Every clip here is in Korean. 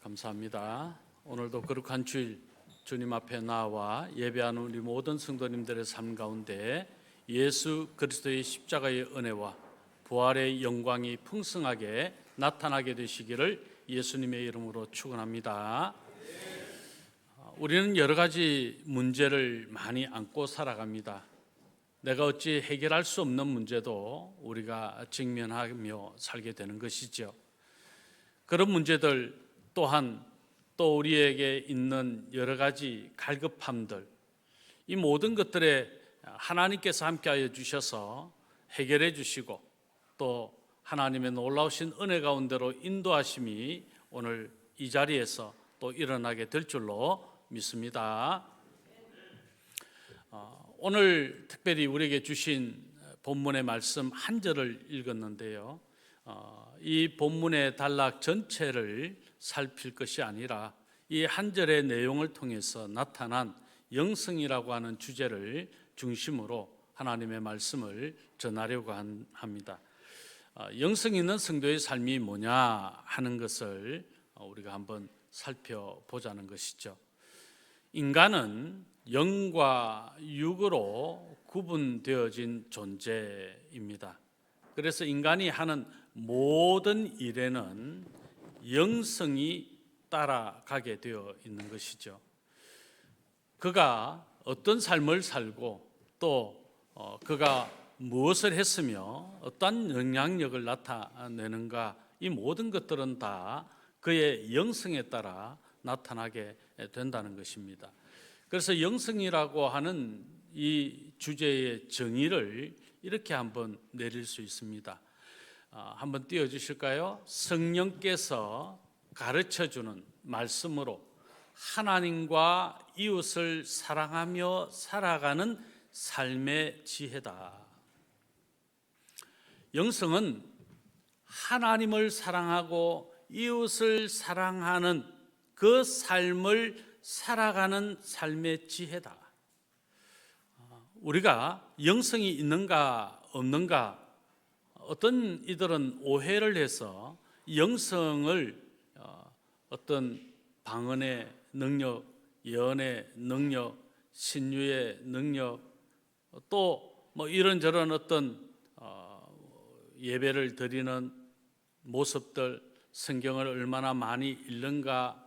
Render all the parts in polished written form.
감사합니다. 오늘도 거룩한 주일 주님 앞에 나와 예배하는 우리 모든 성도님들의 삶 가운데 예수 그리스도의 십자가의 은혜와 부활의 영광이 풍성하게 나타나게 되시기를 예수님의 이름으로 축원합니다. 우리는 여러 가지 문제를 많이 안고 살아갑니다. 내가 어찌 해결할 수 없는 문제도 우리가 직면하며 살게 되는 것이죠. 그런 문제들 또한 또 우리에게 있는 여러 가지 갈급함들, 이 모든 것들에 하나님께서 함께하여 주셔서 해결해 주시고 또 하나님의 놀라우신 은혜 가운데로 인도하심이 오늘 이 자리에서 또 일어나게 될 줄로 믿습니다. 오늘 특별히 우리에게 주신 본문의 말씀 한 절을 읽었는데요, 이 본문의 단락 전체를 살필 것이 아니라 이 한 절의 내용을 통해서 나타난 영성이라고 하는 주제를 중심으로 하나님의 말씀을 전하려고 합니다. 영성 있는 성도의 삶이 뭐냐 하는 것을 우리가 한번 살펴보자는 것이죠. 인간은 영과 육으로 구분되어진 존재입니다. 그래서 인간이 하는 모든 일에는 영성이 따라가게 되어 있는 것이죠. 그가 어떤 삶을 살고 또 그가 무엇을 했으며 어떤 영향력을 나타내는가, 이 모든 것들은 다 그의 영성에 따라 나타나게 된다는 것입니다. 그래서 영성이라고 하는 이 주제의 정의를 이렇게 한번 내릴 수 있습니다. 한번 띄워주실까요? 성령께서 가르쳐주는 말씀으로 하나님과 이웃을 사랑하며 살아가는 삶의 지혜다. 영성은 하나님을 사랑하고 이웃을 사랑하는 그 삶을 살아가는 삶의 지혜다. 우리가 영성이 있는가 없는가, 어떤 이들은 오해를 해서 영성을 어떤 방언의 능력, 예언의 능력, 신유의 능력, 또 뭐 이런저런 어떤 예배를 드리는 모습들, 성경을 얼마나 많이 읽는가,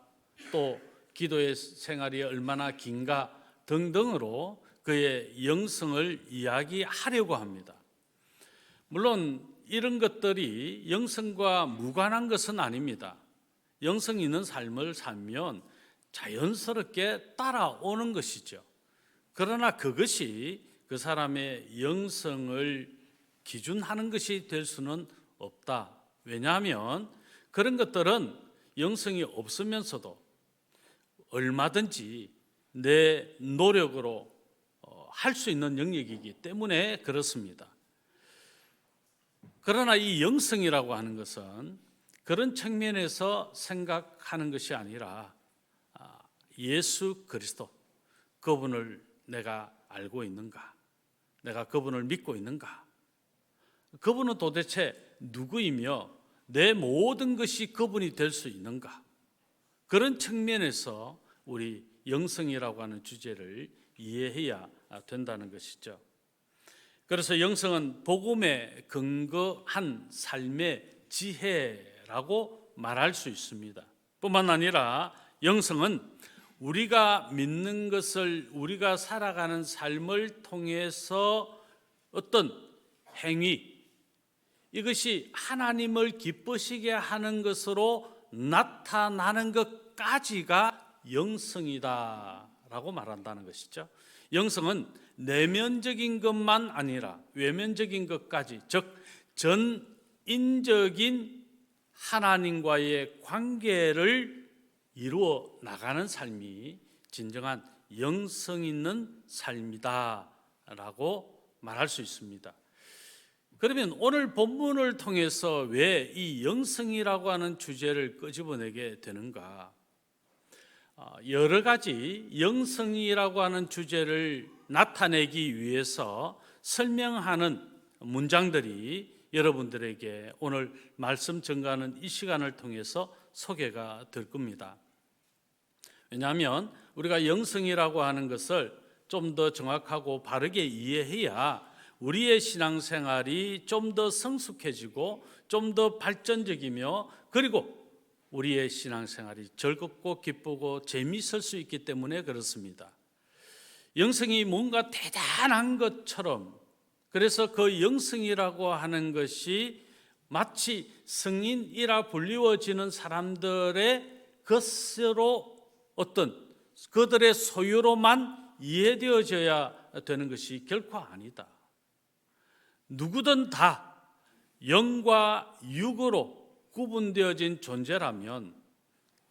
또 기도의 생활이 얼마나 긴가 등등으로 그의 영성을 이야기하려고 합니다. 물론 이런 것들이 영성과 무관한 것은 아닙니다. 영성 있는 삶을 살면 자연스럽게 따라오는 것이죠. 그러나 그것이 그 사람의 영성을 기준하는 것이 될 수는 없다. 왜냐하면 그런 것들은 영성이 없으면서도 얼마든지 내 노력으로 할 수 있는 영역이기 때문에 그렇습니다. 그러나 이 영성이라고 하는 것은 그런 측면에서 생각하는 것이 아니라 예수 그리스도, 그분을 내가 알고 있는가, 내가 그분을 믿고 있는가, 그분은 도대체 누구이며 내 모든 것이 그분이 될 수 있는가, 그런 측면에서 우리 영성이라고 하는 주제를 이해해야 된다는 것이죠. 그래서 영성은 복음에 근거한 삶의 지혜라고 말할 수 있습니다. 뿐만 아니라 영성은 우리가 믿는 것을, 우리가 살아가는 삶을 통해서 어떤 행위, 이것이 하나님을 기쁘시게 하는 것으로 나타나는 것까지가 영성이다라고 말한다는 것이죠. 영성은 내면적인 것만 아니라 외면적인 것까지, 즉 전인적인 하나님과의 관계를 이루어 나가는 삶이 진정한 영성 있는 삶이다라고 말할 수 있습니다. 그러면 오늘 본문을 통해서 왜 이 영성이라고 하는 주제를 끄집어내게 되는가? 여러 가지 영성이라고 하는 주제를 나타내기 위해서 설명하는 문장들이 여러분들에게 오늘 말씀 전가하는 이 시간을 통해서 소개가 될 겁니다. 왜냐하면 우리가 영성이라고 하는 것을 좀 더 정확하고 바르게 이해해야 우리의 신앙생활이 좀 더 성숙해지고 좀 더 발전적이며 그리고 우리의 신앙생활이 즐겁고 기쁘고 재미있을 수 있기 때문에 그렇습니다. 영성이 뭔가 대단한 것처럼, 그래서 그 영성이라고 하는 것이 마치 성인이라 불리워지는 사람들의 것으로 어떤 그들의 소유로만 이해되어져야 되는 것이 결코 아니다. 누구든 다 영과 육으로 구분되어진 존재라면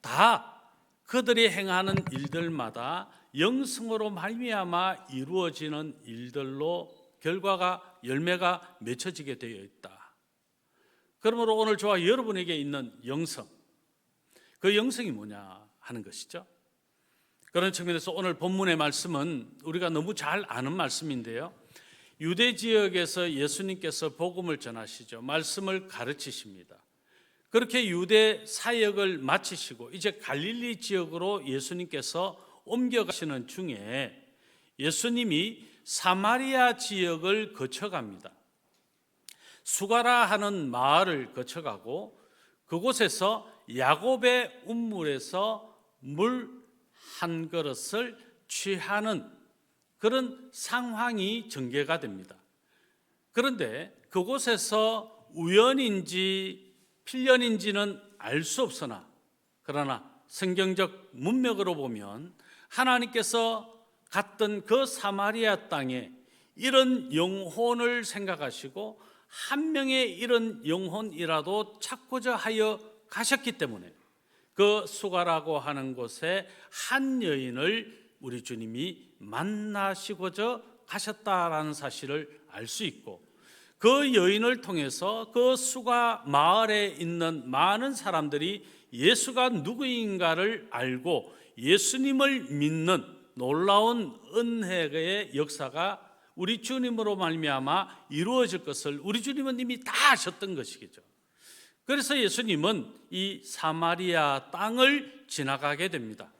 다 그들이 행하는 일들마다 영성으로 말미암아 이루어지는 일들로 결과가 열매가 맺혀지게 되어 있다. 그러므로 오늘 저와 여러분에게 있는 영성, 그 영성이 뭐냐 하는 것이죠. 그런 측면에서 오늘 본문의 말씀은 우리가 너무 잘 아는 말씀인데요, 유대 지역에서 예수님께서 복음을 전하시죠. 말씀을 가르치십니다. 그렇게 유대 사역을 마치시고 이제 갈릴리 지역으로 예수님께서 옮겨가시는 중에 예수님이 사마리아 지역을 거쳐갑니다. 수가라 하는 마을을 거쳐가고 그곳에서 야곱의 운물에서 물 한 그릇을 취하는 그런 상황이 전개가 됩니다. 그런데 그곳에서 우연인지 필연인지는 알 수 없으나 그러나 성경적 문맥으로 보면 하나님께서 갔던 그 사마리아 땅에 이런 영혼을 생각하시고 한 명의 이런 영혼이라도 찾고자 하여 가셨기 때문에 그 수가라고 하는 곳에 한 여인을 우리 주님이 만나시고자 가셨다라는 사실을 알 수 있고, 그 여인을 통해서 그 수가 마을에 있는 많은 사람들이 예수가 누구인가를 알고 예수님을 믿는 놀라운 은혜의 역사가 우리 주님으로 말미암아 이루어질 것을 우리 주님은 이미 다 아셨던 것이겠죠. 그래서 예수님은 이 사마리아 땅을 지나가게 됩니다.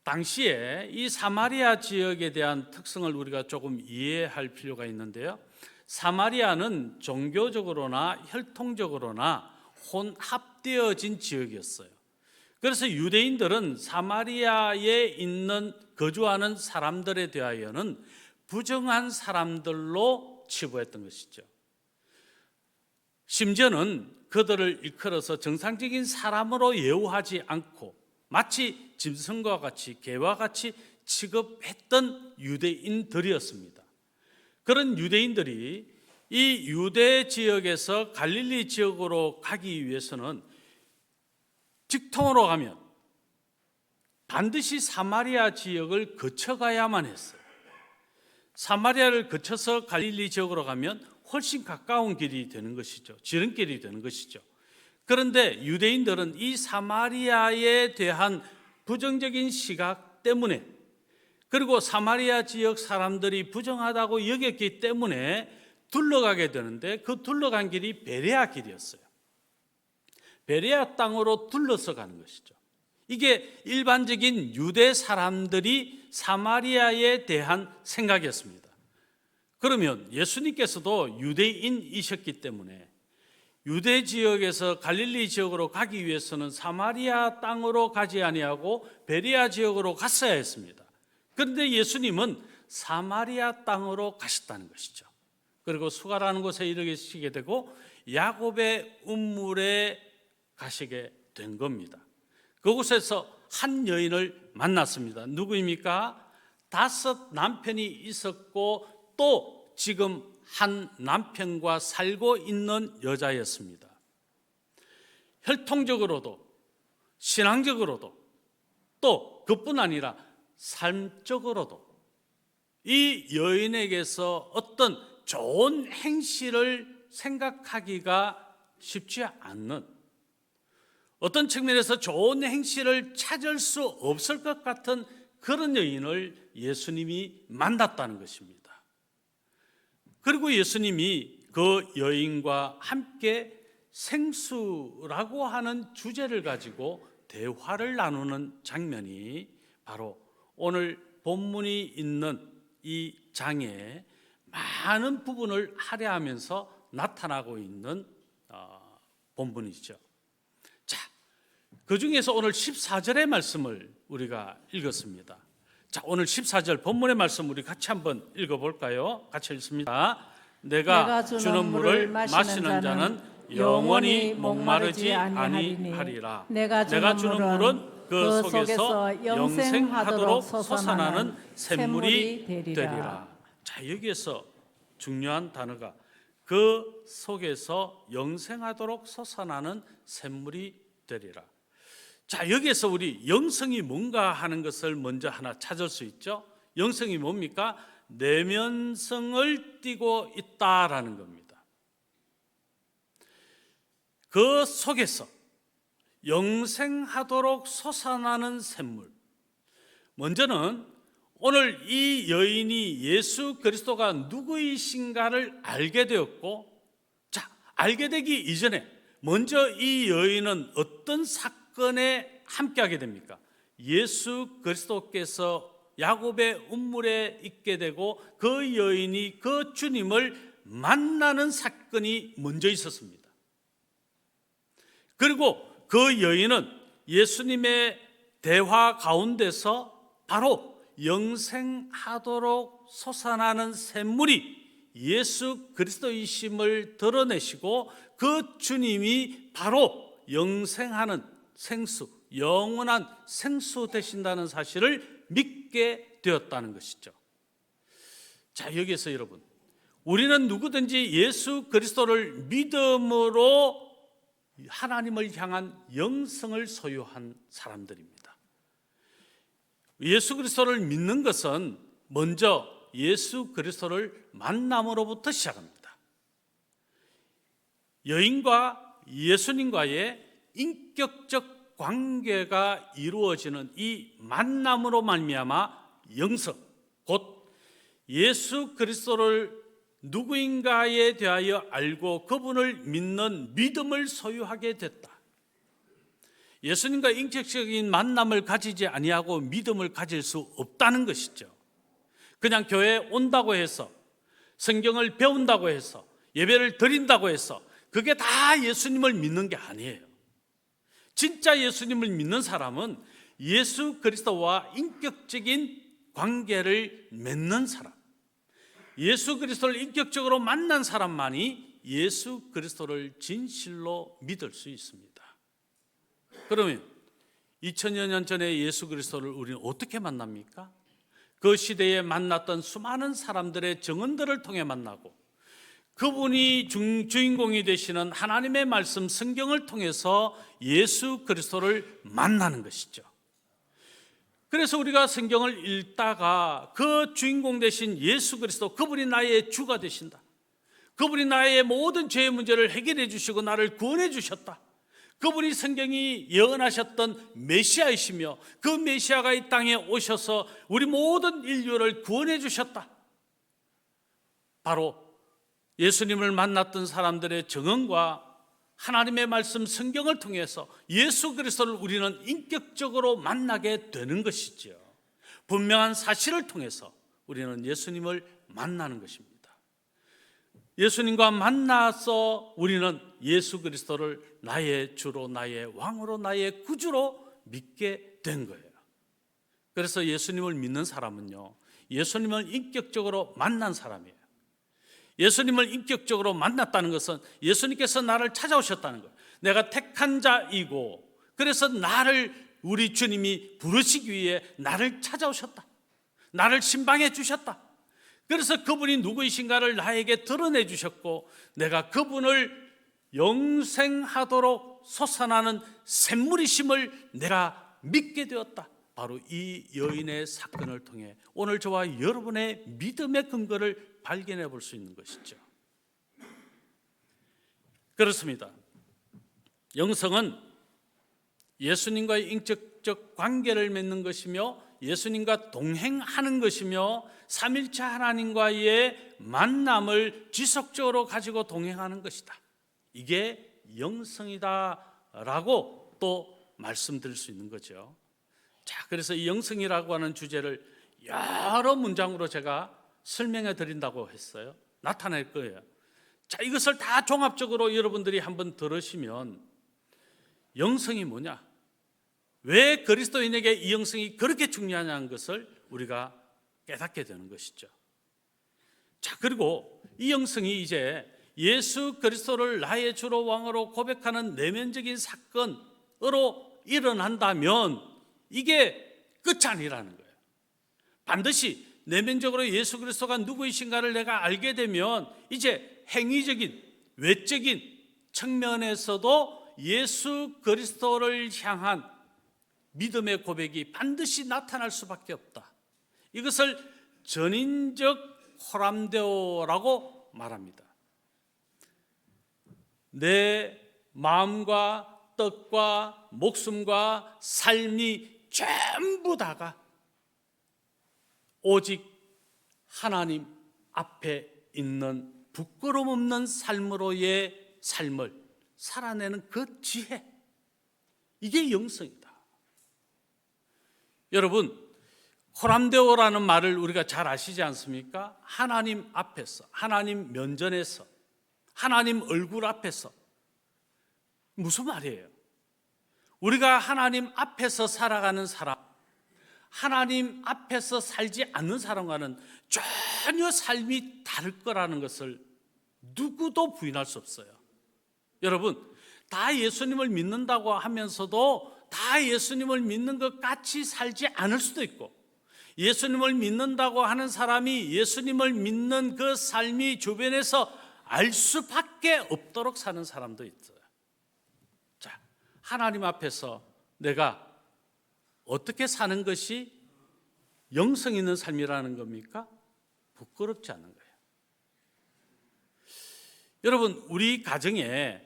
당시에 이 사마리아 지역에 대한 특성을 우리가 조금 이해할 필요가 있는데요, 사마리아는 종교적으로나 혈통적으로나 혼합되어진 지역이었어요. 그래서 유대인들은 사마리아에 있는 거주하는 사람들에 대하여는 부정한 사람들로 치부했던 것이죠. 심지어는 그들을 일컬어서 정상적인 사람으로 예우하지 않고 마치 짐승과 같이 개와 같이 취급했던 유대인들이었습니다. 그런 유대인들이 이 유대 지역에서 갈릴리 지역으로 가기 위해서는 직통으로 가면 반드시 사마리아 지역을 거쳐가야만 했어요. 사마리아를 거쳐서 갈릴리 지역으로 가면 훨씬 가까운 길이 되는 것이죠. 지름길이 되는 것이죠. 그런데 유대인들은 이 사마리아에 대한 부정적인 시각 때문에, 그리고 사마리아 지역 사람들이 부정하다고 여겼기 때문에 둘러가게 되는데 그 둘러간 길이 베레아 길이었어요. 베레아 땅으로 둘러서 가는 것이죠. 이게 일반적인 유대 사람들이 사마리아에 대한 생각이었습니다. 그러면 예수님께서도 유대인이셨기 때문에 유대 지역에서 갈릴리 지역으로 가기 위해서는 사마리아 땅으로 가지 아니하고 베레아 지역으로 갔어야 했습니다. 그런데 예수님은 사마리아 땅으로 가셨다는 것이죠. 그리고 수가라는 곳에 이르시게 되고 야곱의 운물에 가시게 된 겁니다. 그곳에서 한 여인을 만났습니다. 누구입니까? 5 남편이 있었고 또 지금 한 남편과 살고 있는 여자였습니다. 혈통적으로도 신앙적으로도 또 그뿐 아니라 삶적으로도 이 여인에게서 어떤 좋은 행실을 생각하기가 쉽지 않는, 어떤 측면에서 좋은 행실을 찾을 수 없을 것 같은 그런 여인을 예수님이 만났다는 것입니다. 그리고 예수님이 그 여인과 함께 생수라고 하는 주제를 가지고 대화를 나누는 장면이 바로 오늘 본문이 있는 이 장의 많은 부분을 할애하면서 나타나고 있는 본문이죠. 자, 그 중에서 오늘 14절의 말씀을 우리가 읽었습니다. 자, 오늘 14절 본문의 말씀 우리 같이 한번 읽어볼까요? 같이 읽습니다. 내가 주는 물을 마시는 자는 영원히 목마르지 아니하리라. 내가 주는 물은 그 속에서 영생하도록 솟아나는 샘물이 되리라. 자, 여기에서 중요한 단어가 그 속에서 영생하도록 솟아나는 샘물이 되리라. 자, 여기에서 우리 영성이 뭔가 하는 것을 먼저 하나 찾을 수 있죠. 영성이 뭡니까? 내면성을 띠고 있다라는 겁니다. 그 속에서 영생하도록 솟아나는 샘물. 먼저는 오늘 이 여인이 예수 그리스도가 누구이신가를 알게 되었고, 자, 알게 되기 이전에 먼저 이 여인은 어떤 사건에 함께하게 됩니까? 예수 그리스도께서 야곱의 운물에 있게 되고 그 여인이 그 주님을 만나는 사건이 먼저 있었습니다. 그리고 그 여인은 예수님의 대화 가운데서 바로 영생하도록 솟아나는 샘물이 예수 그리스도이심을 드러내시고 그 주님이 바로 영생하는 생수, 영원한 생수 되신다는 사실을 믿게 되었다는 것이죠. 자, 여기에서 여러분, 우리는 누구든지 예수 그리스도를 믿음으로 하나님을 향한 영성을 소유한 사람들입니다. 예수 그리스도를 믿는 것은 먼저 예수 그리스도를 만남으로부터 시작합니다. 여인과 예수님과의 인격적 관계가 이루어지는 이 만남으로 말미암아 영성, 곧 예수 그리스도를 누구인가에 대하여 알고 그분을 믿는 믿음을 소유하게 됐다. 예수님과 인격적인 만남을 가지지 아니하고 믿음을 가질 수 없다는 것이죠. 그냥 교회에 온다고 해서, 성경을 배운다고 해서, 예배를 드린다고 해서 그게 다 예수님을 믿는 게 아니에요. 진짜 예수님을 믿는 사람은 예수 그리스도와 인격적인 관계를 맺는 사람, 예수 그리스도를 인격적으로 만난 사람만이 예수 그리스도를 진실로 믿을 수 있습니다. 그러면 2000여 년 전에 예수 그리스도를 우리는 어떻게 만납니까? 그 시대에 만났던 수많은 사람들의 증언들을 통해 만나고, 그분이 주인공이 되시는 하나님의 말씀 성경을 통해서 예수 그리스도를 만나는 것이죠. 그래서 우리가 성경을 읽다가 그 주인공 되신 예수 그리스도, 그분이 나의 주가 되신다, 그분이 나의 모든 죄의 문제를 해결해 주시고 나를 구원해 주셨다, 그분이 성경이 예언하셨던 메시아이시며 그 메시아가 이 땅에 오셔서 우리 모든 인류를 구원해 주셨다, 바로 예수님을 만났던 사람들의 증언과 하나님의 말씀 성경을 통해서 예수 그리스도를 우리는 인격적으로 만나게 되는 것이죠. 분명한 사실을 통해서 우리는 예수님을 만나는 것입니다. 예수님과 만나서 우리는 예수 그리스도를 나의 주로, 나의 왕으로, 나의 구주로 믿게 된 거예요. 그래서 예수님을 믿는 사람은요, 예수님을 인격적으로 만난 사람이에요. 예수님을 인격적으로 만났다는 것은 예수님께서 나를 찾아오셨다는 거예요. 내가 택한 자이고, 그래서 나를, 우리 주님이 부르시기 위해 나를 찾아오셨다, 나를 신방해 주셨다. 그래서 그분이 누구이신가를 나에게 드러내 주셨고, 내가 그분을 영생하도록 솟아나는 샘물이심을 내가 믿게 되었다. 바로 이 여인의 사건을 통해 오늘 저와 여러분의 믿음의 근거를 발견해 볼 수 있는 것이죠. 그렇습니다. 영성은 예수님과의 인격적 관계를 맺는 것이며 예수님과 동행하는 것이며 삼일체 하나님과의 만남을 지속적으로 가지고 동행하는 것이다. 이게 영성이다라고 또 말씀드릴 수 있는 거죠. 자, 그래서 이 영성이라고 하는 주제를 여러 문장으로 제가 설명해 드린다고 했어요. 나타날 거예요. 자, 이것을 다 종합적으로 여러분들이 한번 들으시면 영성이 뭐냐? 왜 그리스도인에게 이 영성이 그렇게 중요하냐는 것을 우리가 깨닫게 되는 것이죠. 자, 그리고 이 영성이 이제 예수 그리스도를 나의 주로 왕으로 고백하는 내면적인 사건으로 일어난다면 이게 끝이 아니라는 거예요. 반드시 내면적으로 예수 그리스도가 누구이신가를 내가 알게 되면 이제 행위적인 외적인 측면에서도 예수 그리스도를 향한 믿음의 고백이 반드시 나타날 수밖에 없다. 이것을 전인적 호람데오라고 말합니다. 내 마음과 뜻과 목숨과 삶이 전부 다가 오직 하나님 앞에 있는 부끄럼 없는 삶으로의 삶을 살아내는 그 지혜, 이게 영성이다. 여러분, 호람데오라는 말을 우리가 잘 아시지 않습니까? 하나님 앞에서, 하나님 면전에서, 하나님 얼굴 앞에서. 무슨 말이에요? 우리가 하나님 앞에서 살아가는 사람, 하나님 앞에서 살지 않는 사람과는 전혀 삶이 다를 거라는 것을 누구도 부인할 수 없어요. 여러분, 다 예수님을 믿는다고 하면서도 다 예수님을 믿는 것 같이 살지 않을 수도 있고, 예수님을 믿는다고 하는 사람이 예수님을 믿는 그 삶이 주변에서 알 수밖에 없도록 사는 사람도 있어요. 자, 하나님 앞에서 내가 어떻게 사는 것이 영성 있는 삶이라는 겁니까? 부끄럽지 않은 거예요. 여러분, 우리 가정에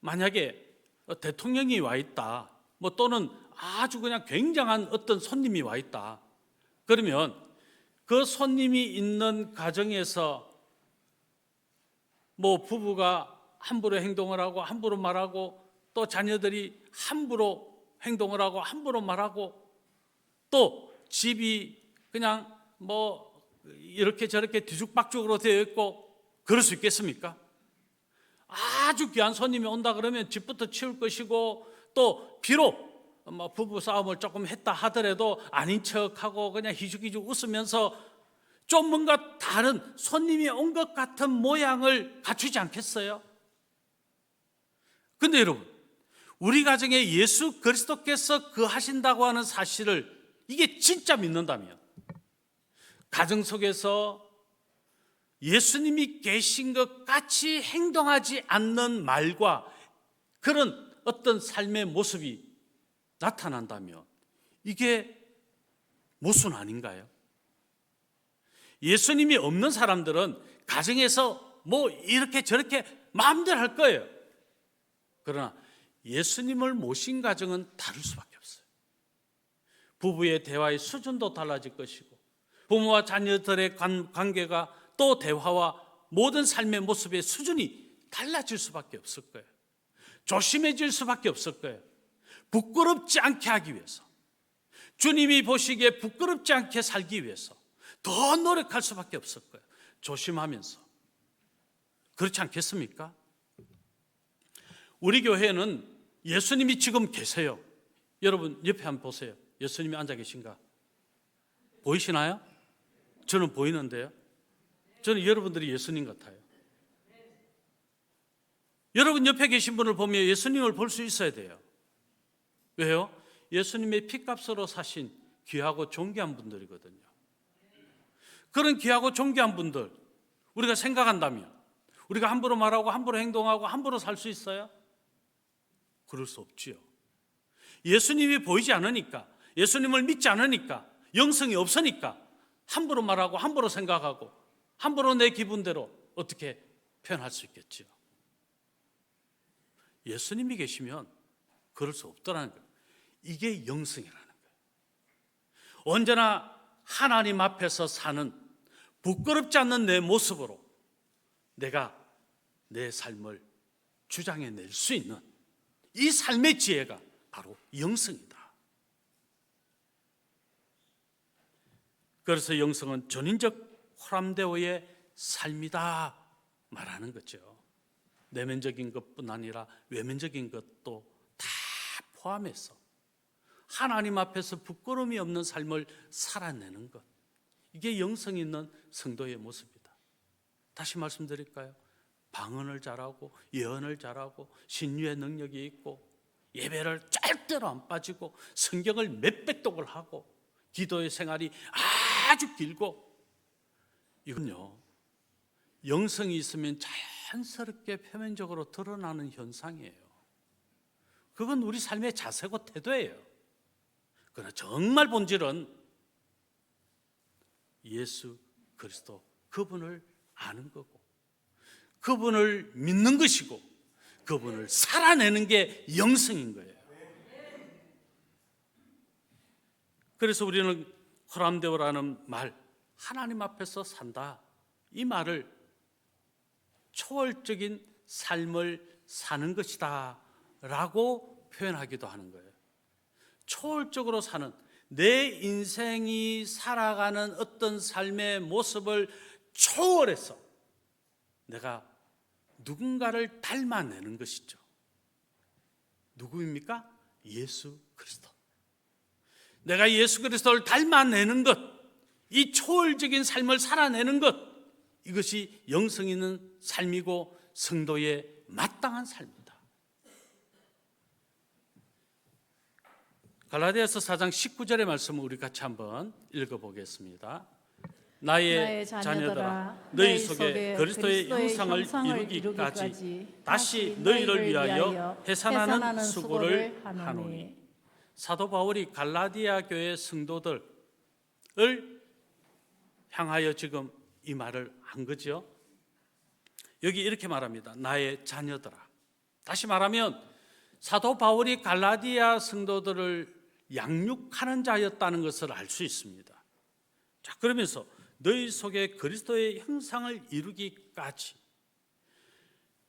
만약에 대통령이 와 있다, 또는 아주 그냥 굉장한 어떤 손님이 와 있다, 그러면 그 손님이 있는 가정에서 부부가 함부로 행동을 하고 함부로 말하고, 또 자녀들이 함부로 행동을 하고 함부로 말하고, 또 집이 그냥 이렇게 저렇게 뒤죽박죽으로 되어 있고, 그럴 수 있겠습니까? 아주 귀한 손님이 온다 그러면 집부터 치울 것이고, 또 비록 부부 싸움을 조금 했다 하더라도 아닌 척하고 그냥 희죽희죽 웃으면서 좀 뭔가 다른, 손님이 온 것 같은 모양을 갖추지 않겠어요? 근데 여러분, 우리 가정에 예수 그리스도께서 거하신다고 하는 사실을 이게 진짜 믿는다면, 가정 속에서 예수님이 계신 것 같이 행동하지 않는 말과 그런 어떤 삶의 모습이 나타난다면 이게 모순 아닌가요? 예수님이 없는 사람들은 가정에서 이렇게 저렇게 마음대로 할 거예요. 그러나 예수님을 모신 가정은 다를 수밖에 없어요. 부부의 대화의 수준도 달라질 것이고, 부모와 자녀들의 관계가, 또 대화와 모든 삶의 모습의 수준이 달라질 수밖에 없을 거예요. 조심해질 수밖에 없을 거예요. 부끄럽지 않게 하기 위해서, 주님이 보시기에 부끄럽지 않게 살기 위해서 더 노력할 수밖에 없을 거예요. 조심하면서. 그렇지 않겠습니까? 우리 교회는 예수님이 지금 계세요. 여러분 옆에 한번 보세요. 예수님이 앉아 계신가? 보이시나요? 저는 보이는데요. 저는 여러분들이 예수님 같아요. 여러분 옆에 계신 분을 보면 예수님을 볼 수 있어야 돼요. 왜요? 예수님의 피값으로 사신 귀하고 존귀한 분들이거든요. 그런 귀하고 존귀한 분들 우리가 생각한다면 우리가 함부로 말하고 함부로 행동하고 함부로 살 수 있어요? 그럴 수 없지요. 예수님이 보이지 않으니까, 예수님을 믿지 않으니까, 영성이 없으니까 함부로 말하고 함부로 생각하고 함부로 내 기분대로 어떻게 표현할 수 있겠지요. 예수님이 계시면 그럴 수 없더라는 거예요. 이게 영성이라는 거예요. 언제나 하나님 앞에서 사는 부끄럽지 않는 내 모습으로 내가 내 삶을 주장해낼 수 있는 이 삶의 지혜가 바로 영성이다. 그래서 영성은 전인적 호람되어의 삶이다 말하는 거죠. 내면적인 것뿐 아니라 외면적인 것도 다 포함해서 하나님 앞에서 부끄러움이 없는 삶을 살아내는 것, 이게 영성 있는 성도의 모습이다. 다시 말씀드릴까요? 방언을 잘하고 예언을 잘하고 신유의 능력이 있고 예배를 절대로 안 빠지고 성경을 몇백 독을 하고 기도의 생활이 아주 길고, 이건요 영성이 있으면 자연스럽게 표면적으로 드러나는 현상이에요. 그건 우리 삶의 자세고 태도예요. 그러나 정말 본질은 예수 그리스도, 그분을 아는 거고 그분을 믿는 것이고 그분을 살아내는 게 영성인 거예요. 그래서 우리는 호람되오라는 말, 하나님 앞에서 산다, 이 말을 초월적인 삶을 사는 것이다 라고 표현하기도 하는 거예요. 초월적으로 사는, 내 인생이 살아가는 어떤 삶의 모습을 초월해서 내가 누군가를 닮아내는 것이죠. 누구입니까? 예수 그리스도. 내가 예수 그리스도를 닮아내는 것, 이 초월적인 삶을 살아내는 것, 이것이 영성 있는 삶이고 성도의 마땅한 삶이다. 갈라디아서 4장 19절의 말씀을 우리 같이 한번 읽어보겠습니다. 나의 자녀들아, 너희 속에 그리스도의 형상을 이루기까지 다시 너희를 위하여 해산하는 수고를 하노니. 사도 바울이 갈라디아 교회 성도들을 향하여 지금 이 말을 한 거죠. 여기 이렇게 말합니다. 나의 자녀들아. 다시 말하면 사도 바울이 갈라디아 성도들을 양육하는 자였다는 것을 알 수 있습니다. 자, 그러면서 너희 속에 그리스도의 형상을 이루기까지,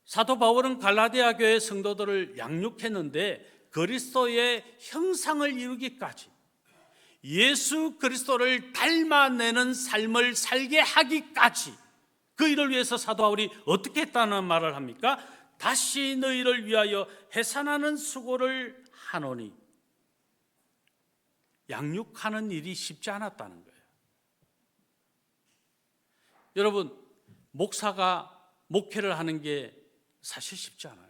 사도 바울은 갈라디아 교회 성도들을 양육했는데 그리스도의 형상을 이루기까지, 예수 그리스도를 닮아내는 삶을 살게 하기까지, 그 일을 위해서 사도 바울이 어떻게 했다는 말을 합니까? 다시 너희를 위하여 해산하는 수고를 하노니. 양육하는 일이 쉽지 않았다는 거예요. 여러분, 목사가 목회를 하는 게 사실 쉽지 않아요.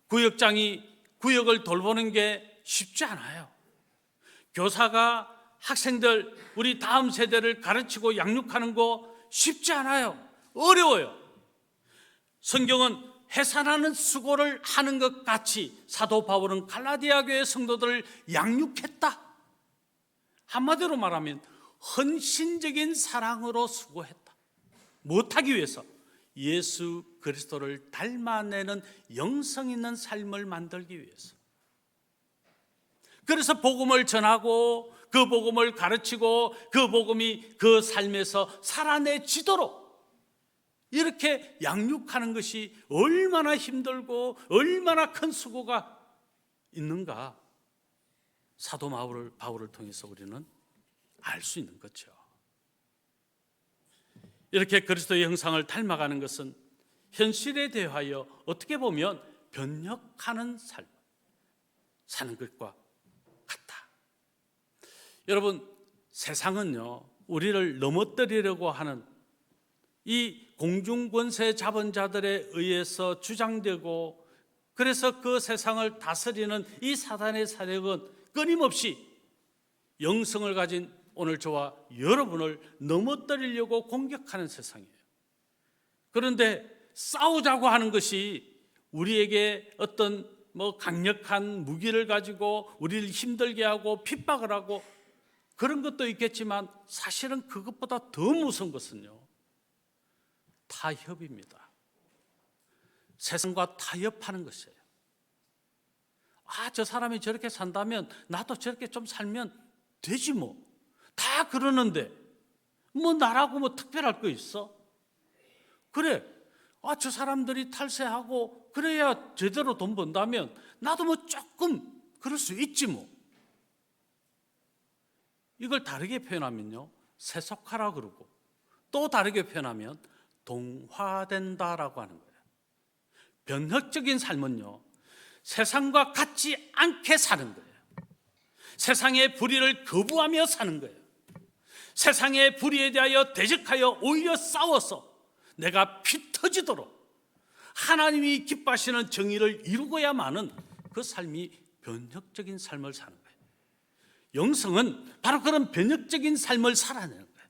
구역장이 구역을 돌보는 게 쉽지 않아요. 교사가 학생들, 우리 다음 세대를 가르치고 양육하는 거 쉽지 않아요. 어려워요. 성경은 해산하는 수고를 하는 것 같이 사도 바울은 갈라디아 교회 성도들을 양육했다. 한마디로 말하면 헌신적인 사랑으로 수고했다. 못하기 위해서 예수 그리스도를 닮아내는 영성 있는 삶을 만들기 위해서. 그래서 복음을 전하고 그 복음을 가르치고 그 복음이 그 삶에서 살아내지도록 이렇게 양육하는 것이 얼마나 힘들고 얼마나 큰 수고가 있는가, 사도 바울을 통해서 우리는 알 수 있는 거죠. 이렇게 그리스도의 형상을 닮아가는 것은 현실에 대하여 어떻게 보면 변혁하는 삶 사는 것과 같다. 여러분, 세상은요 우리를 넘어뜨리려고 하는 이 공중권세 자본자들에 의해서 주장되고, 그래서 그 세상을 다스리는 이 사단의 세력은 끊임없이 영성을 가진 오늘 저와 여러분을 넘어뜨리려고 공격하는 세상이에요. 그런데 싸우자고 하는 것이 우리에게 어떤 강력한 무기를 가지고 우리를 힘들게 하고 핍박을 하고 그런 것도 있겠지만, 사실은 그것보다 더 무서운 것은요 타협입니다. 세상과 타협하는 것이에요. 저 사람이 저렇게 산다면 나도 저렇게 좀 살면 되지 뭐. 다 그러는데 나라고 특별할 거 있어? 그래, 저 사람들이 탈세하고 그래야 제대로 돈 번다면 나도 뭐 조금 그럴 수 있지 뭐. 이걸 다르게 표현하면요, 세속화라 그러고, 또 다르게 표현하면 동화된다라고 하는 거예요. 변혁적인 삶은요, 세상과 같지 않게 사는 거예요. 세상의 불의를 거부하며 사는 거예요. 세상의 불의에 대하여 대적하여 오히려 싸워서 내가 피 터지도록 하나님이 기뻐하시는 정의를 이루고야만은 그 삶이 변혁적인 삶을 사는 거예요. 영성은 바로 그런 변혁적인 삶을 살아내는 거예요.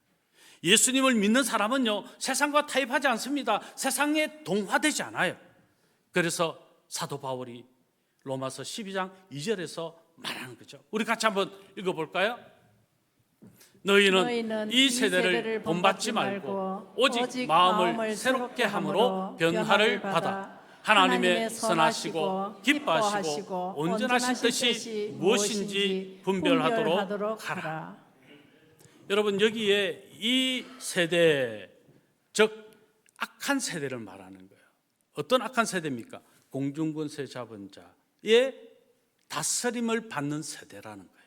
예수님을 믿는 사람은요, 세상과 타협하지 않습니다. 세상에 동화되지 않아요. 그래서 사도 바울이 로마서 12장 2절에서 말하는 거죠. 우리 같이 한번 읽어볼까요? 너희는 이 세대를 본받지 말고 오직 마음을 새롭게 함으로 변화를 받아 하나님의 선하시고 기뻐하시고 온전하신 뜻이 무엇인지 분별하도록 하라. 여러분, 여기에 이 세대, 즉 악한 세대를 말하는 거예요. 어떤 악한 세대입니까? 공중권세 잡은 자의 다스림을 받는 세대라는 거예요.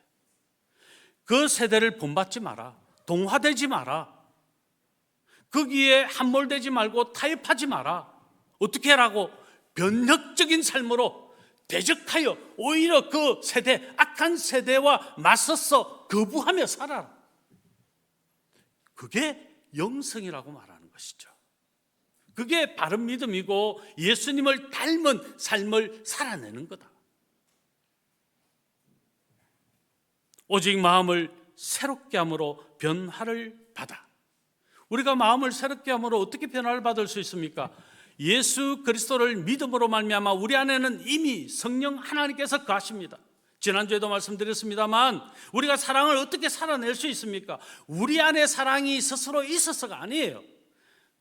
그 세대를 본받지 마라. 동화되지 마라. 거기에 함몰되지 말고 타협하지 마라. 어떻게 하라고? 변혁적인 삶으로 대적하여 오히려 그 세대, 악한 세대와 맞서서 거부하며 살아라. 그게 영성이라고 말하는 것이죠. 그게 바른 믿음이고 예수님을 닮은 삶을 살아내는 거다. 오직 마음을 새롭게 함으로 변화를 받아. 우리가 마음을 새롭게 함으로 어떻게 변화를 받을 수 있습니까? 예수 그리스도를 믿음으로 말미암아 우리 안에는 이미 성령 하나님께서 거하십니다. 지난주에도 말씀드렸습니다만 우리가 사랑을 어떻게 살아낼 수 있습니까? 우리 안에 사랑이 스스로 있어서가 아니에요.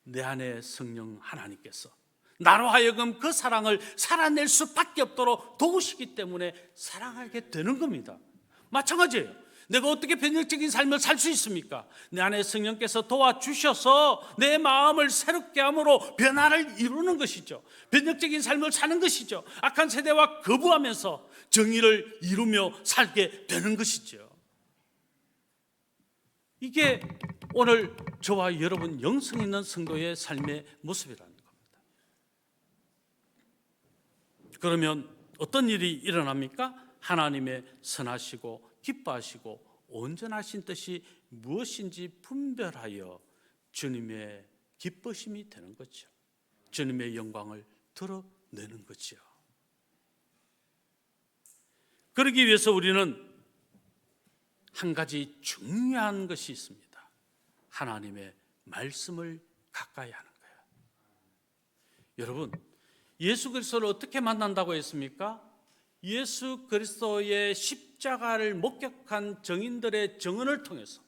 내 안에 성령 하나님께서 나로 하여금 그 사랑을 살아낼 수밖에 없도록 도우시기 때문에 사랑하게 되는 겁니다. 마찬가지예요. 내가 어떻게 변혁적인 삶을 살 수 있습니까? 내 안에 성령께서 도와주셔서 내 마음을 새롭게 함으로 변화를 이루는 것이죠. 변혁적인 삶을 사는 것이죠. 악한 세대와 거부하면서 정의를 이루며 살게 되는 것이죠. 이게 오늘 저와 여러분 영성 있는 성도의 삶의 모습이라는 겁니다. 그러면 어떤 일이 일어납니까? 하나님의 선하시고 기뻐하시고 온전하신 뜻이 무엇인지 분별하여 주님의 기쁘심이 되는 거죠. 주님의 영광을 드러내는 거죠. 그러기 위해서 우리는 한 가지 중요한 것이 있습니다. 하나님의 말씀을 가까이 하는 거예요. 여러분, 예수 그리스도를 어떻게 만난다고 했습니까? 예수 그리스도의 십자가를 목격한 증인들의 증언을 통해서,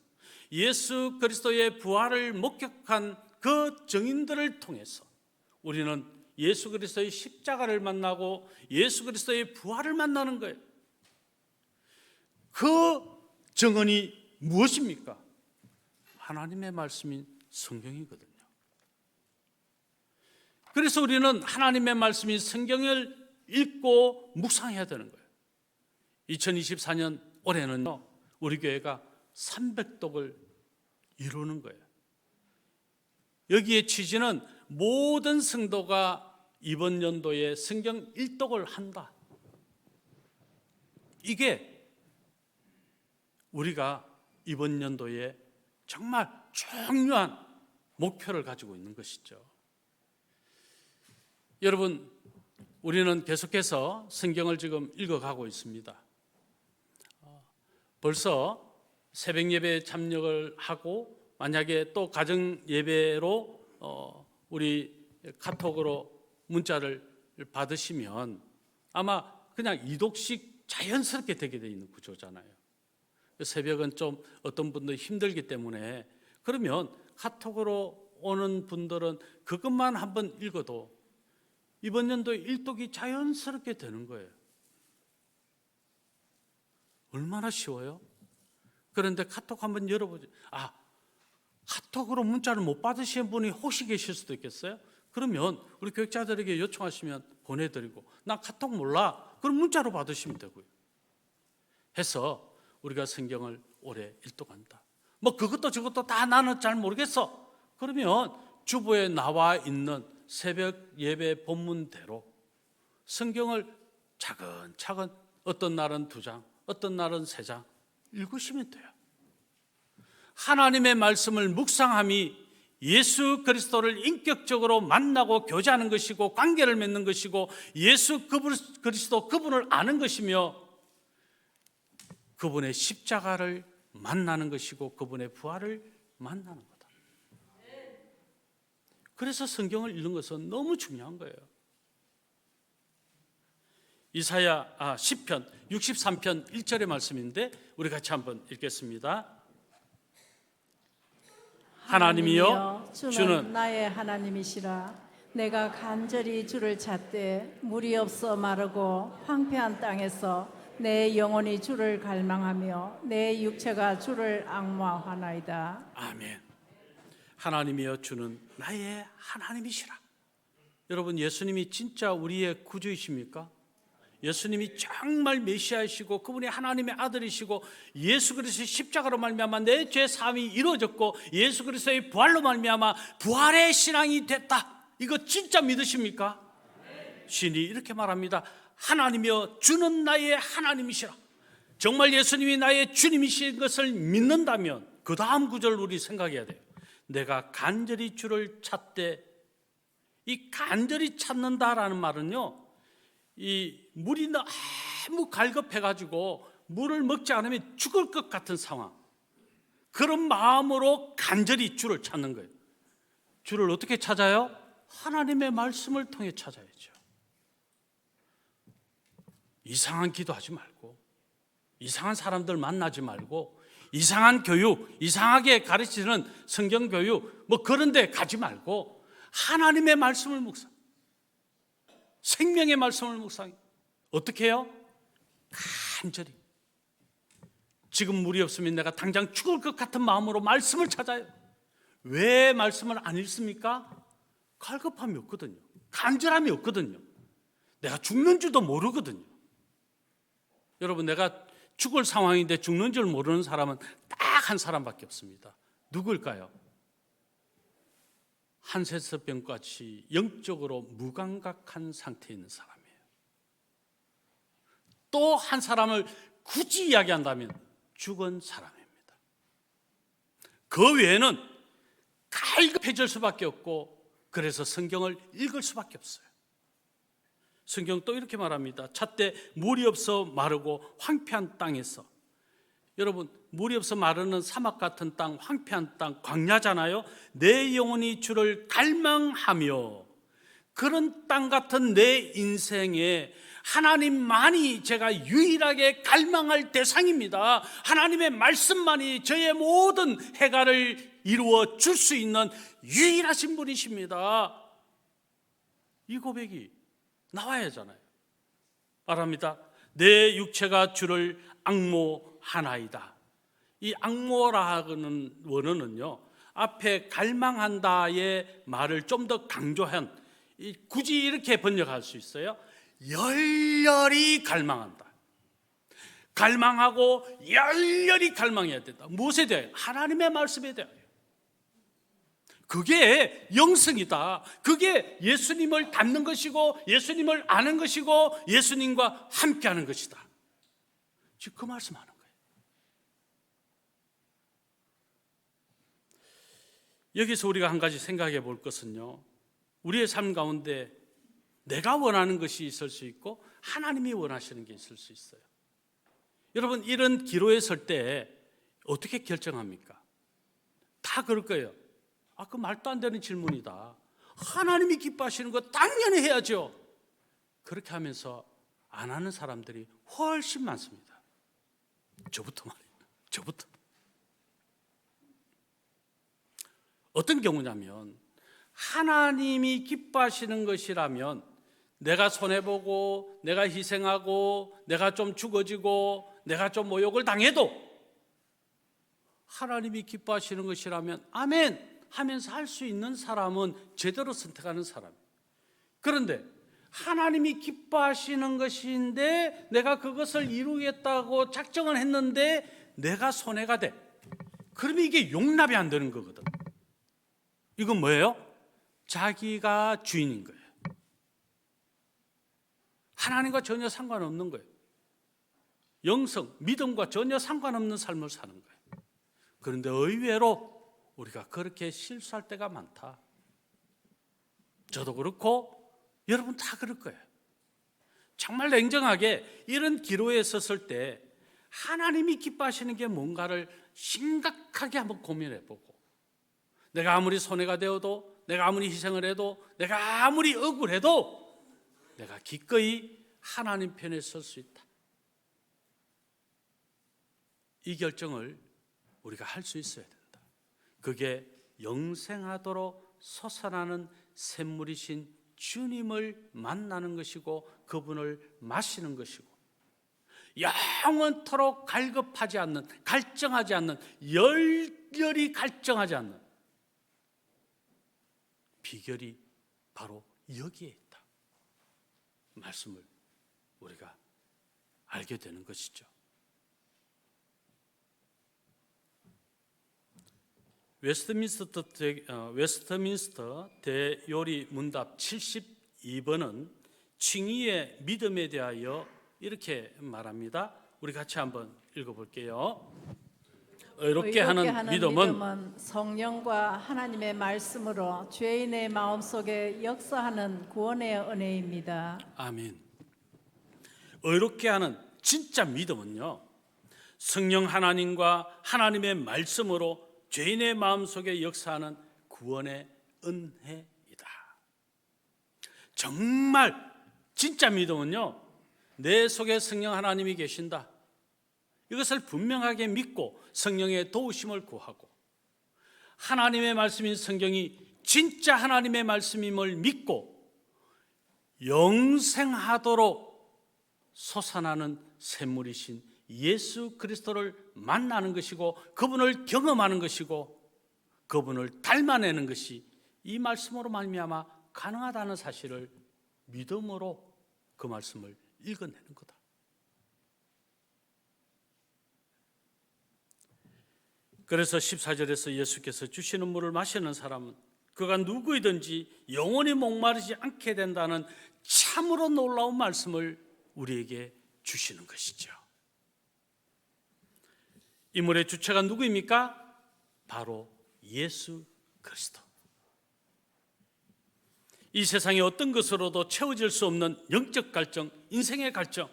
예수 그리스도의 부활을 목격한 그 증인들을 통해서 우리는 예수 그리스도의 십자가를 만나고 예수 그리스도의 부활을 만나는 거예요. 그 증언이 무엇입니까? 하나님의 말씀인 성경이거든요. 그래서 우리는 하나님의 말씀인 성경을 읽고 묵상해야 되는 거예요. 2024년 올해는요, 우리 교회가 300독을 이루는 거예요. 여기에 취지는 모든 성도가 이번 연도에 성경 1독을 한다. 이게 우리가 이번 연도에 정말 중요한 목표를 가지고 있는 것이죠. 여러분, 우리는 계속해서 성경을 지금 읽어가고 있습니다. 벌써 새벽 예배에 참여를 하고 만약에 또 가정 예배로 우리 카톡으로 문자를 받으시면 아마 그냥 이독씩 자연스럽게 되게 되어 있는 구조잖아요. 새벽은 좀 어떤 분들 힘들기 때문에 그러면 카톡으로 오는 분들은 그것만 한번 읽어도 이번 연도 일독이 자연스럽게 되는 거예요. 얼마나 쉬워요? 그런데 카톡 한번 열어보죠. 카톡으로 문자를 못 받으시는 분이 혹시 계실 수도 있겠어요? 그러면 우리 교육자들에게 요청하시면 보내드리고, 나 카톡 몰라, 그럼 문자로 받으시면 되고요. 해서 우리가 성경을 오래 읽도간다. 뭐 그것도 저것도 다 나는 잘 모르겠어. 그러면 주보에 나와 있는 새벽 예배 본문대로 성경을 차근차근, 어떤 날은 2장, 어떤 날은 3장 읽으시면 돼요. 하나님의 말씀을 묵상함이 예수 그리스도를 인격적으로 만나고 교제하는 것이고 관계를 맺는 것이고 예수 그리스도 그분을 아는 것이며 그분의 십자가를 만나는 것이고 그분의 부활을 만나는 거다. 그래서 성경을 읽는 것은 너무 중요한 거예요. 시편 63편 1절의 말씀인데 우리 같이 한번 읽겠습니다. 하나님이여 주는 나의 하나님이시라. 내가 간절히 주를 찾되 물이 없어 마르고 황폐한 땅에서 내 영혼이 주를 갈망하며 내 육체가 주를 앙모하나이다. 아멘. 하나님이여 주는 나의 하나님이시라. 여러분, 예수님이 진짜 우리의 구주이십니까? 예수님이 정말 메시아이시고 그분이 하나님의 아들이시고 예수 그리스도의 십자가로 말미암아 내 죄 사함이 이루어졌고 예수 그리스도의 부활로 말미암아 부활의 신앙이 됐다. 이거 진짜 믿으십니까? 신이 이렇게 말합니다. 하나님이여 주는 나의 하나님이시라. 정말 예수님이 나의 주님이신 것을 믿는다면 그 다음 구절을 우리 생각해야 돼요. 내가 간절히 주를 찾되, 이 간절히 찾는다라는 말은요, 이 물이 너무 갈급해가지고 물을 먹지 않으면 죽을 것 같은 상황, 그런 마음으로 간절히 주를 찾는 거예요. 주를 어떻게 찾아요? 하나님의 말씀을 통해 찾아야죠. 이상한 기도하지 말고, 이상한 사람들 만나지 말고, 이상한 교육, 이상하게 가르치는 성경 교육 뭐 그런 데 가지 말고 하나님의 말씀을 묵상, 생명의 말씀을 묵상해. 어떻게 해요? 간절히. 지금 물이 없으면 내가 당장 죽을 것 같은 마음으로 말씀을 찾아요. 왜 말씀을 안 읽습니까? 갈급함이 없거든요. 간절함이 없거든요. 내가 죽는 줄도 모르거든요. 여러분, 내가 죽을 상황인데 죽는 줄 모르는 사람은 딱 한 사람밖에 없습니다. 누굴까요? 한세서병같이 영적으로 무감각한 상태에 있는 사람이에요. 또 한 사람을 굳이 이야기한다면 죽은 사람입니다. 그 외에는 갈급해질 수밖에 없고, 그래서 성경을 읽을 수밖에 없어요. 성경 또 이렇게 말합니다. 찾되 물이 없어 마르고 황폐한 땅에서. 여러분, 물이 없어 마르는 사막 같은 땅, 황폐한 땅, 광야잖아요. 내 영혼이 주를 갈망하며, 그런 땅 같은 내 인생에 하나님만이 제가 유일하게 갈망할 대상입니다. 하나님의 말씀만이 저의 모든 해가를 이루어 줄 수 있는 유일하신 분이십니다. 이 고백이 나와야 하잖아요. 말합니다. 내 육체가 주를 앙모하나이다. 이 앙모라는 원어는요, 앞에 갈망한다의 말을 좀 더 강조한, 굳이 이렇게 번역할 수 있어요. 열렬히 갈망한다. 갈망하고 열렬히 갈망해야 된다. 무엇에 대하여? 하나님의 말씀에 대하여. 그게 영성이다. 그게 예수님을 닮는 것이고 예수님을 아는 것이고 예수님과 함께하는 것이다. 지금 그 말씀하는 거예요. 여기서 우리가 한 가지 생각해 볼 것은요, 우리의 삶 가운데 내가 원하는 것이 있을 수 있고 하나님이 원하시는 게 있을 수 있어요. 여러분, 이런 기로에 설 때 어떻게 결정합니까? 다 그럴 거예요. 그 말도 안 되는 질문이다. 하나님이 기뻐하시는 거 당연히 해야죠. 그렇게 하면서 안 하는 사람들이 훨씬 많습니다. 저부터 말이에요. 저부터. 어떤 경우냐면, 하나님이 기뻐하시는 것이라면 내가 손해보고 내가 희생하고 내가 좀 죽어지고 내가 좀 모욕을 당해도 하나님이 기뻐하시는 것이라면 아멘, 하면서 할 수 있는 사람은 제대로 선택하는 사람이에요. 그런데 하나님이 기뻐하시는 것인데 내가 그것을 이루겠다고 작정을 했는데 내가 손해가 돼. 그러면 이게 용납이 안 되는 거거든. 이건 뭐예요? 자기가 주인인 거예요. 하나님과 전혀 상관없는 거예요. 영성, 믿음과 전혀 상관없는 삶을 사는 거예요. 그런데 의외로 우리가 그렇게 실수할 때가 많다. 저도 그렇고 여러분 다 그럴 거예요. 정말 냉정하게 이런 기로에 섰을 때 하나님이 기뻐하시는 게 뭔가를 심각하게 한번 고민해 보고, 내가 아무리 손해가 되어도, 내가 아무리 희생을 해도, 내가 아무리 억울해도 내가 기꺼이 하나님 편에 설 수 있다. 이 결정을 우리가 할 수 있어야 된다. 그게 영생하도록 솟아나는 샘물이신 주님을 만나는 것이고 그분을 마시는 것이고, 영원토록 갈급하지 않는, 갈증하지 않는, 열렬히 갈증하지 않는 비결이 바로 여기에 있다. 말씀을 우리가 알게 되는 것이죠. 웨스트민스터 대요리 문답 72번은 칭의의 믿음에 대하여 이렇게 말합니다. 우리 같이 한번 읽어볼게요. 의롭게 하는 믿음은 성령과 하나님의 말씀으로 죄인의 마음속에 역사하는 구원의 은혜입니다. 아멘. 의롭게 하는 진짜 믿음은요, 성령 하나님과 하나님의 말씀으로 죄인의 마음속에 역사하는 구원의 은혜이다. 정말 진짜 믿음은요, 내 속에 성령 하나님이 계신다, 이것을 분명하게 믿고 성령의 도우심을 구하고, 하나님의 말씀인 성경이 진짜 하나님의 말씀임을 믿고 영생하도록 솟아나는 샘물이신 예수 그리스도를 만나는 것이고, 그분을 경험하는 것이고, 그분을 닮아내는 것이 이 말씀으로 말미암아 가능하다는 사실을 믿음으로 그 말씀을 읽어내는 거다. 그래서 14절에서 예수께서 주시는 물을 마시는 사람은 그가 누구이든지 영원히 목마르지 않게 된다는 참으로 놀라운 말씀을 우리에게 주시는 것이죠. 이 물의 주체가 누구입니까? 바로 예수 그리스도. 이 세상의 어떤 것으로도 채워질 수 없는 영적 갈증, 인생의 갈증,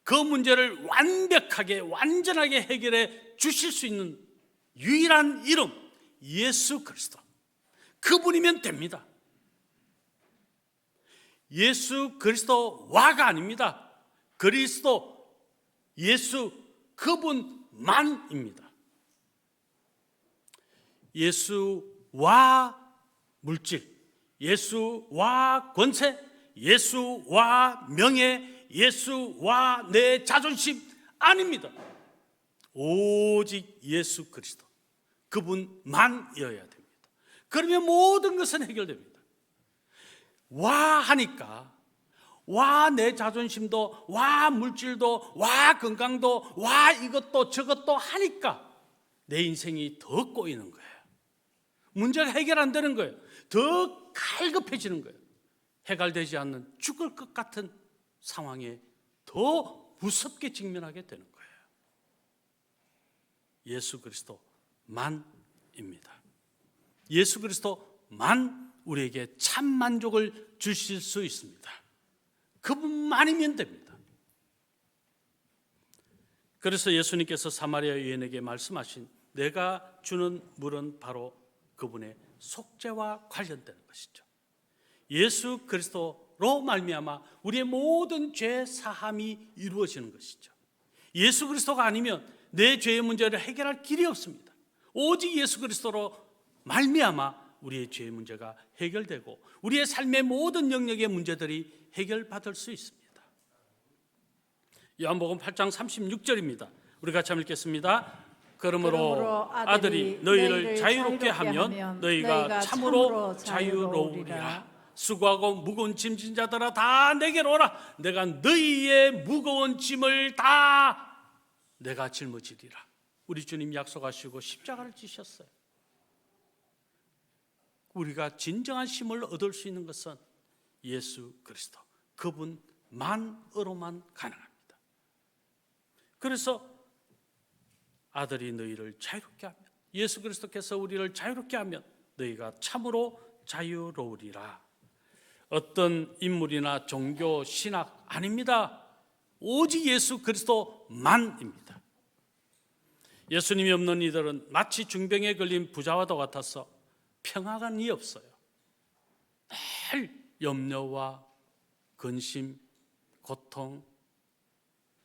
그 문제를 완벽하게 완전하게 해결해 주실 수 있는 유일한 이름, 예수 그리스도. 그분이면 됩니다. 예수 그리스도와가 아닙니다. 그리스도, 예수, 그분만입니다. 예수와 물질, 예수와 권세, 예수와 명예, 예수와 내 자존심 아닙니다. 오직 예수 그리스도, 그분만이어야 됩니다. 그러면 모든 것은 해결됩니다. 와 하니까, 와 내 자존심도, 와 물질도, 와 건강도, 와 이것도 저것도 하니까 내 인생이 더 꼬이는 거예요. 문제가 해결 안 되는 거예요. 더 갈급해지는 거예요. 해결되지 않는 죽을 것 같은 상황에 더 무섭게 직면하게 되는 거예요. 예수 그리스도만입니다. 예수 그리스도만 우리에게 참 만족을 주실 수 있습니다. 그분만이면 됩니다. 그래서 예수님께서 사마리아 여인에게 말씀하신 내가 주는 물은 바로 그분의 속죄와 관련되는 것이죠. 예수 그리스도로 말미암아 우리의 모든 죄 사함이 이루어지는 것이죠. 예수 그리스도가 아니면 내 죄의 문제를 해결할 길이 없습니다. 오직 예수 그리스도로 말미암아 우리의 죄의 문제가 해결되고 우리의 삶의 모든 영역의 문제들이 해결받을 수 있습니다. 요한복음 8장 36절입니다. 우리 같이 한번 읽겠습니다. 그러므로 아들이 너희를 자유롭게 하면 너희가 참으로 자유로우리라. 수고하고 무거운 짐진 자들아 다 내게로 오라. 내가 너희의 무거운 짐을 다 내가 짊어지리라. 우리 주님 약속하시고 십자가를 지셨어요. 우리가 진정한 쉼을 얻을 수 있는 것은 예수 그리스도 그분만으로만 가능합니다. 그래서 아들이 너희를 자유롭게 하면, 예수 그리스도께서 우리를 자유롭게 하면 너희가 참으로 자유로우리라. 어떤 인물이나 종교, 신학 아닙니다. 오직 예수 그리스도만입니다. 예수님이 없는 이들은 마치 중병에 걸린 부자와도 같아서 평화가 없어요. 늘 염려와 근심, 고통,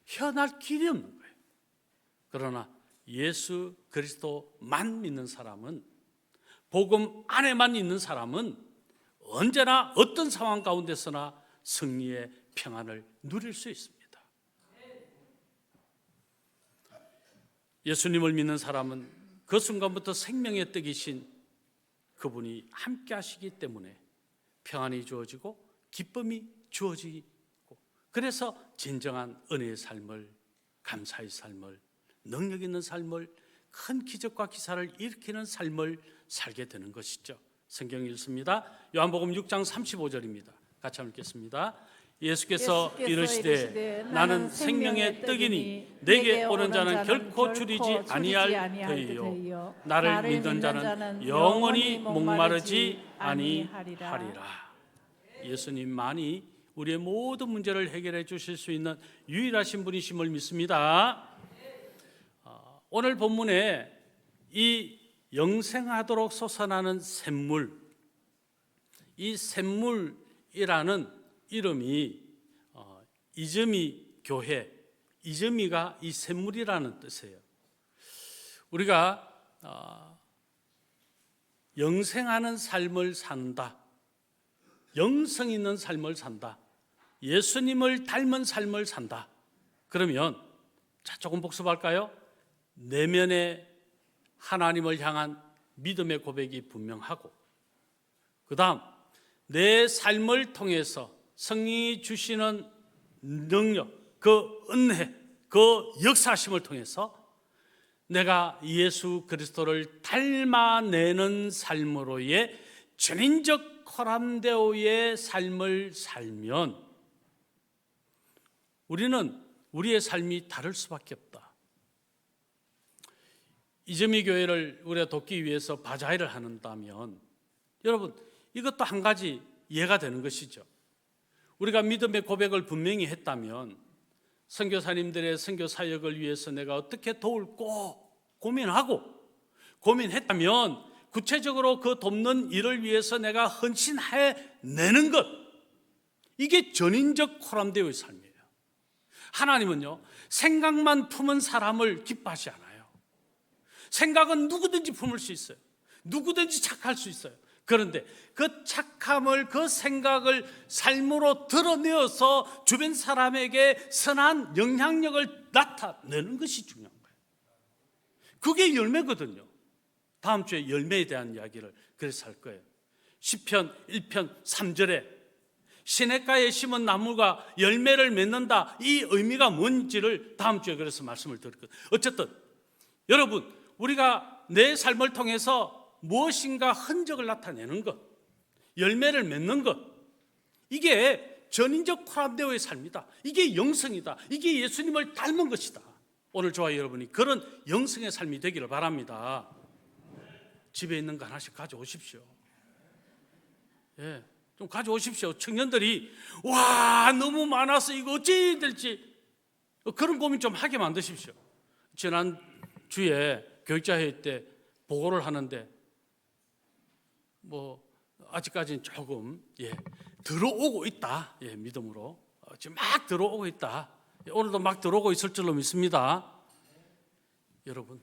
헤어날 길이 없는 거예요. 그러나 예수 그리스도만 믿는 사람은, 복음 안에만 있는 사람은 언제나 어떤 상황 가운데서나 승리의 평안을 누릴 수 있습니다. 예수님을 믿는 사람은 그 순간부터 생명의 떡이신 그분이 함께 하시기 때문에 평안이 주어지고 기쁨이 주어지고, 그래서 진정한 은혜의 삶을, 감사의 삶을, 능력 있는 삶을, 큰 기적과 기사를 일으키는 삶을 살게 되는 것이죠. 성경 읽습니다. 요한복음 6장 35절입니다. 같이 한번 읽겠습니다. 예수께서 이르시되 나는 생명의 떡이니 내게 오는 자는 결코 줄이지 아니할 터이요 나를 믿는 자는 영원히 목마르지 아니하리라. 예수님만이 우리의 모든 문제를 해결해 주실 수 있는 유일하신 분이심을 믿습니다. 오늘 본문에 이 영생하도록 솟아나는 샘물, 이 샘물이라는 이름이 이점이 교회, 이점이가 이 샘물이라는 뜻이에요. 우리가 영생하는 삶을 산다, 영성 있는 삶을 산다, 예수님을 닮은 삶을 산다. 그러면 자, 조금 복습할까요? 내면에 하나님을 향한 믿음의 고백이 분명하고, 그 다음 내 삶을 통해서 성령이 주시는 능력, 그 은혜, 그 역사심을 통해서 내가 예수 그리스도를 닮아내는 삶으로의 전인적 코람데오의 삶을 살면 우리는 우리의 삶이 다를 수밖에 없다. 이점이 교회를 우리가 돕기 위해서 바자회를 한다면 여러분, 이것도 한 가지 이해가 되는 것이죠. 우리가 믿음의 고백을 분명히 했다면 선교사님들의 선교 사역을 위해서 내가 어떻게 도울고 고민했다면 구체적으로 그 돕는 일을 위해서 내가 헌신해 내는 것, 이게 전인적 코람데오의 삶이에요. 하나님은요, 생각만 품은 사람을 기뻐하지 않아요. 생각은 누구든지 품을 수 있어요. 누구든지 착할 수 있어요. 그런데 그 착함을, 그 생각을 삶으로 드러내어서 주변 사람에게 선한 영향력을 나타내는 것이 중요한 거예요. 그게 열매거든요. 다음 주에 열매에 대한 이야기를 그래서 할 거예요. 시편 1편 3절에 시냇가에 심은 나무가 열매를 맺는다, 이 의미가 뭔지를 다음 주에 그래서 말씀을 드릴 거예요. 어쨌든 여러분, 우리가 내 삶을 통해서 무엇인가 흔적을 나타내는 것, 열매를 맺는 것, 이게 전인적 코람데오의 삶이다. 이게 영성이다. 이게 예수님을 닮은 것이다. 오늘 저와 여러분이 그런 영성의 삶이 되기를 바랍니다. 집에 있는 거 하나씩 가져오십시오. 예, 좀 가져오십시오. 청년들이 와, 너무 많아서 이거 어찌 될지 그런 고민 좀 하게 만드십시오. 지난 주에 교육자 회의 때 보고를 하는데 아직까지는 조금 들어오고 있다. 믿음으로 지금 막 들어오고 있다. 오늘도 막 들어오고 있을 줄로 믿습니다. 여러분,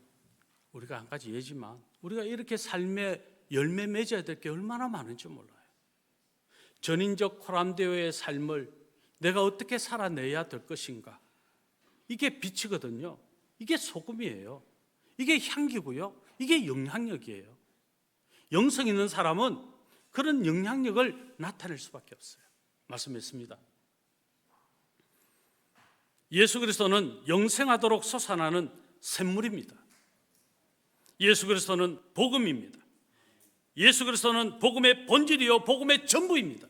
우리가 한 가지 예지만 우리가 이렇게 삶의 열매 맺어야 될 게 얼마나 많은지 몰라요. 전인적 코람데오의 삶을 내가 어떻게 살아내야 될 것인가, 이게 빛이거든요. 이게 소금이에요. 이게 향기고요. 이게 영향력이에요. 영성 있는 사람은 그런 영향력을 나타낼 수밖에 없어요. 말씀했습니다. 예수 그리스도는 영생하도록 솟아나는 샘물입니다. 예수 그리스도는 복음입니다. 예수 그리스도는 복음의 본질이요 복음의 전부입니다.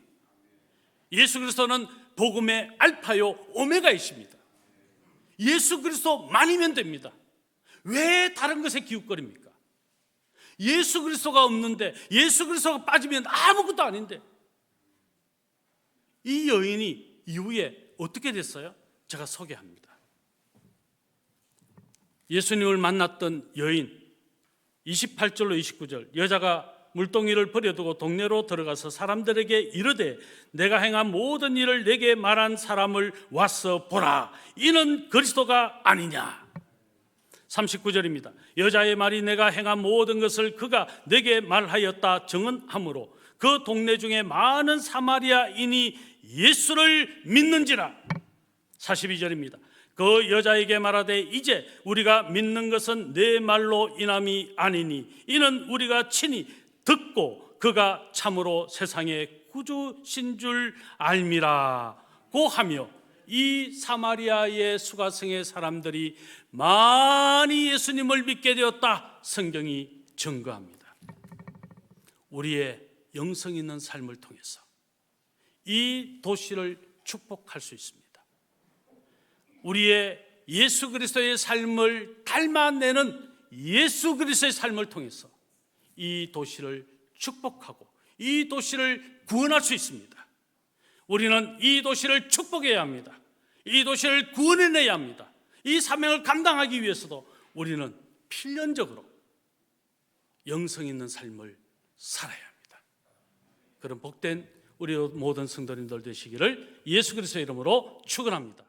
예수 그리스도는 복음의 알파요 오메가이십니다. 예수 그리스도만이면 됩니다. 왜 다른 것에 기웃거립니까? 예수 그리스도가 없는데, 예수 그리스도가 빠지면 아무것도 아닌데. 이 여인이 이후에 어떻게 됐어요? 제가 소개합니다. 예수님을 만났던 여인, 28절로 29절, 여자가 물동이를 버려두고 동네로 들어가서 사람들에게 이르되 내가 행한 모든 일을 내게 말한 사람을 와서 보라, 이는 그리스도가 아니냐. 39절입니다. 여자의 말이 내가 행한 모든 것을 그가 내게 말하였다 정언하므로 그 동네 중에 많은 사마리아인이 예수를 믿는지라. 42절입니다. 그 여자에게 말하되 이제 우리가 믿는 것은 내 말로 인함이 아니니 이는 우리가 친히 듣고 그가 참으로 세상의 구주신 줄 알미라고 하며, 이 사마리아의 수가성의 사람들이 많이 예수님을 믿게 되었다 성경이 증거합니다. 우리의 영성 있는 삶을 통해서 이 도시를 축복할 수 있습니다. 우리의 예수 그리스도의 삶을 닮아내는 예수 그리스도의 삶을 통해서 이 도시를 축복하고 이 도시를 구원할 수 있습니다. 우리는 이 도시를 축복해야 합니다. 이 도시를 구원해내야 합니다. 이 사명을 감당하기 위해서도 우리는 필연적으로 영성 있는 삶을 살아야 합니다. 그런 복된 우리 모든 성도님들 되시기를 예수 그리스도의 이름으로 축원합니다.